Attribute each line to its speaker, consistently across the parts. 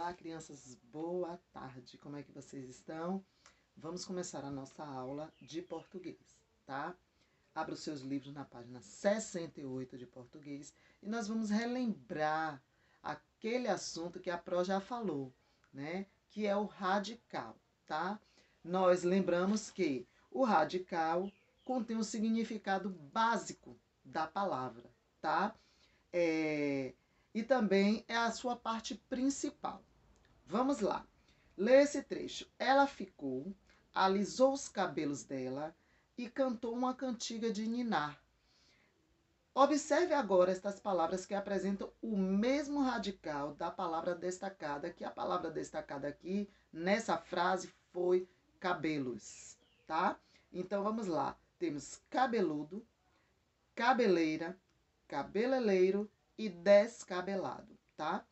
Speaker 1: Olá, crianças, boa tarde. Como é que vocês estão? Vamos começar a nossa aula de português, tá? Abra os seus livros na página 68 de português e nós vamos relembrar aquele assunto que a Pro já falou, né? Que é o radical, tá? Nós lembramos que o radical contém o significado básico da palavra, tá? E também é a sua parte principal. Vamos lá. Lê esse trecho. Ela ficou, alisou os cabelos dela e cantou uma cantiga de ninar. Observe agora estas palavras que apresentam o mesmo radical da palavra destacada, que a palavra destacada aqui, nessa frase, foi cabelos, tá? Então, vamos lá. Temos cabeludo, cabeleira, cabeleireiro e descabelado, tá?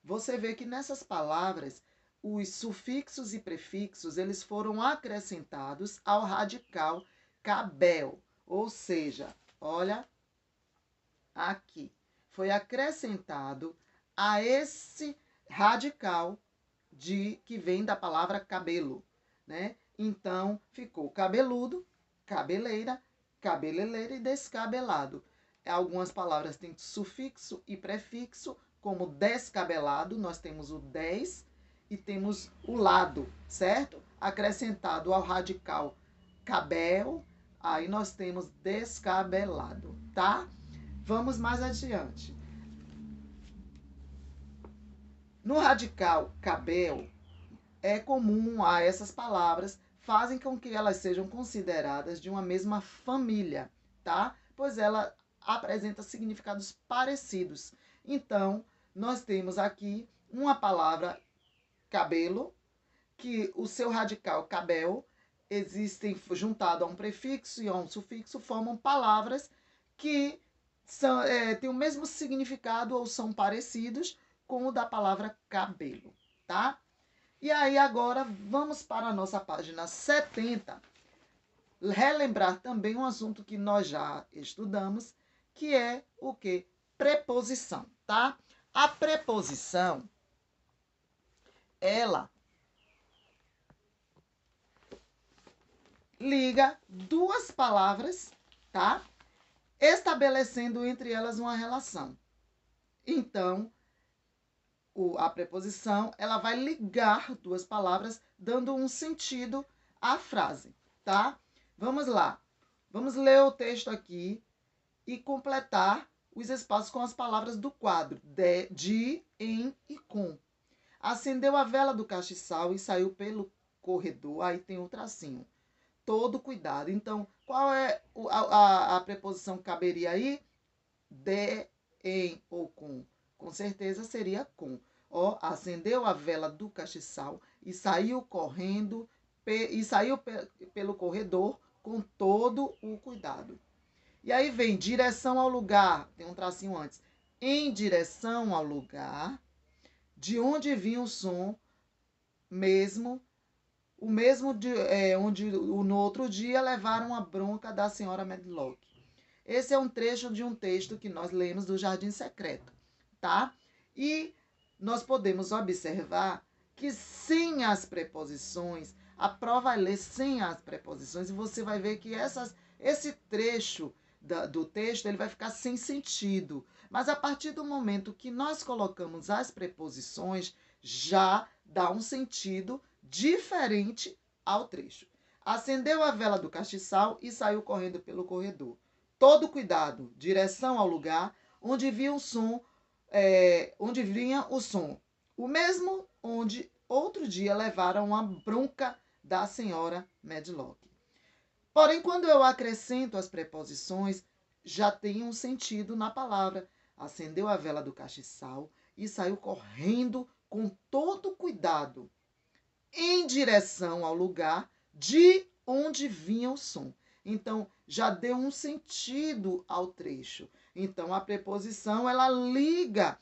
Speaker 1: Você vê que nessas palavras, os sufixos e prefixos, eles foram acrescentados ao radical cabel, ou seja, olha aqui, foi acrescentado a esse radical que vem da palavra cabelo, né? Então, ficou cabeludo, cabeleira, cabeleireiro e descabelado. Algumas palavras têm sufixo e prefixo, como descabelado, nós temos o des e temos o lado, certo? Acrescentado ao radical cabel, aí nós temos descabelado, tá? Vamos mais adiante. No radical cabel, é comum a essas palavras, fazem com que elas sejam consideradas de uma mesma família, tá? Pois ela apresenta significados parecidos. Então, nós temos aqui uma palavra cabelo, que o seu radical cabel existem juntado a um prefixo e a um sufixo, formam palavras que têm o mesmo significado ou são parecidos com o da palavra cabelo, tá? E aí agora vamos para a nossa página 70, relembrar também um assunto que nós já estudamos, que é o quê? Preposição, tá? A preposição, ela liga duas palavras, tá? Estabelecendo entre elas uma relação. Então, a preposição, ela vai ligar duas palavras, dando um sentido à frase, tá? Vamos lá. Vamos ler o texto aqui e completar os espaços com as palavras do quadro. De, em e com. Acendeu a vela do castiçal e saiu pelo corredor. Aí tem o tracinho. Todo cuidado. Então, qual é a preposição que caberia aí? De, em ou com. Com certeza seria com. Ó, acendeu a vela do castiçal e saiu correndo, pelo corredor com todo o cuidado. E aí vem direção ao lugar, tem um tracinho antes. Em direção ao lugar, de onde vinha o som, o mesmo onde no outro dia levaram a bronca da senhora Medlock. Esse é um trecho de um texto que nós lemos do Jardim Secreto, tá? E nós podemos observar que sem as preposições, a prova vai ler sem as preposições, e você vai ver que esse trecho do texto ele vai ficar sem sentido. Mas a partir do momento que nós colocamos as preposições, já dá um sentido diferente ao trecho. Acendeu a vela do castiçal e saiu correndo pelo corredor. Todo cuidado, direção ao lugar onde vinha o som, o mesmo onde outro dia levaram a bronca da senhora Medlock. Porém, quando eu acrescento as preposições, já tem um sentido na palavra. Acendeu a vela do castiçal e saiu correndo com todo cuidado em direção ao lugar de onde vinha o som. Então, já deu um sentido ao trecho. Então, a preposição, ela liga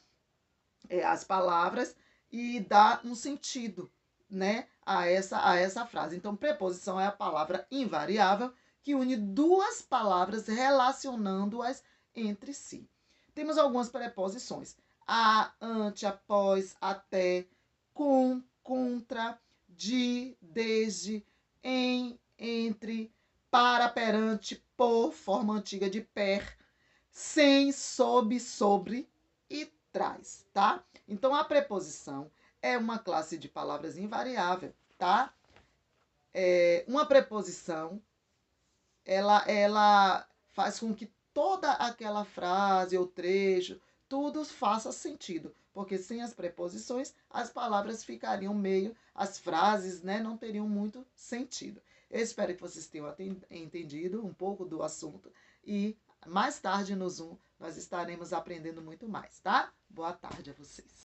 Speaker 1: as palavras e dá um sentido, né, a essa frase. Então, preposição é a palavra invariável que une duas palavras relacionando-as entre si. Temos algumas preposições. A, ante, após, até, com, contra, de, desde, em, entre, para, perante, por, forma antiga de per, sem, sob, sobre e traz, tá? Então, a preposição é uma classe de palavras invariável, tá? Uma preposição, ela faz com que toda aquela frase ou trecho, tudo faça sentido. Porque sem as preposições, as palavras ficariam meio, as frases, né, não teriam muito sentido. Eu espero que vocês tenham entendido um pouco do assunto e mais tarde no Zoom nós estaremos aprendendo muito mais, tá? Boa tarde a vocês.